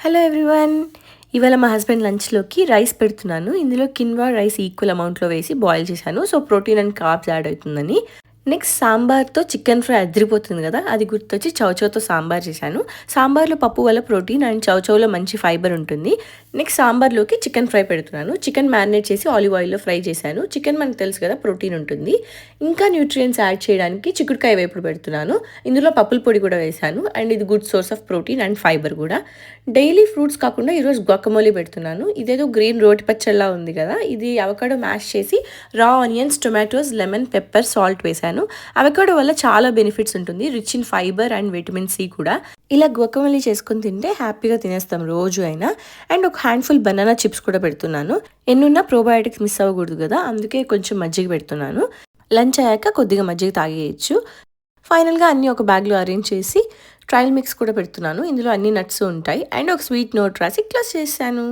Hello everyone. ఇవాళ మా husband లంచ్లోకి rice పెడుతున్నాను. ఇందులో కిన్వా రైస్ ఈక్వల్ అమౌంట్లో వేసి బాయిల్ చేశాను. So protein and carbs add అవుతుందని. నెక్స్ట్ సాంబార్తో చికెన్ ఫ్రై అదిరిపోతుంది కదా, అది గుర్తొచ్చి చౌచౌతో సాంబార్ చేశాను. సాంబార్లో పప్పు వల్ల ప్రోటీన్ అండ్ చౌచౌలో మంచి ఫైబర్ ఉంటుంది. నెక్స్ట్ సాంబార్లోకి చికెన్ ఫ్రై పెడుతున్నాను. చికెన్ మ్యారినేట్ చేసి ఆలివ్ ఆయిల్లో ఫ్రై చేశాను. చికెన్ మనకు తెలుసు కదా, ప్రోటీన్ ఉంటుంది. ఇంకా న్యూట్రియంట్స్ యాడ్ చేయడానికి చిక్కుడుకాయ వేపుడు పెడుతున్నాను. ఇందులో పప్పుల పొడి కూడా వేశాను అండ్ ఇది good source of protein and fibre కూడా. డైలీ ఫ్రూట్స్ కాకుండా ఈరోజు గువాకమోలీ పెడుతున్నాను. ఇదేదో గ్రీన్ రోటి పచ్చళ్ళలా ఉంది కదా, ఇది అవకాడో మ్యాష్ చేసి raw onions, tomatoes, lemon, pepper, salt వేశాను. అవకాడో వల్ల చాలా బెనిఫిట్స్ ఉంటుంది, rich in fibre and vitamin C కూడా. ఇలా గువాకమోలీ చేసుకుని తింటే హ్యాపీగా తినేస్తాం రోజు అయినా. అండ్ ఒక హ్యాండ్ఫుల్ బనానా చిప్స్ కూడా పెడుతున్నాను. ఎన్నున్నా ప్రోబయోటిక్స్ మిస్ అవ్వకూడదు కదా, అందుకే కొంచెం మజ్జిగ పెడుతున్నాను. లంచ్ అయ్యాక కొద్దిగా మజ్జిగ తాగేయచ్చు. ఫైనల్గా అన్నీ ఒక బ్యాగ్లో అరేంజ్ చేసి ట్రయల్ మిక్స్ కూడా పెడుతున్నాను. ఇందులో అన్ని నట్స్ ఉంటాయి అండ్ ఒక స్వీట్ నోట్ రాసి క్లోజ్ చేశాను.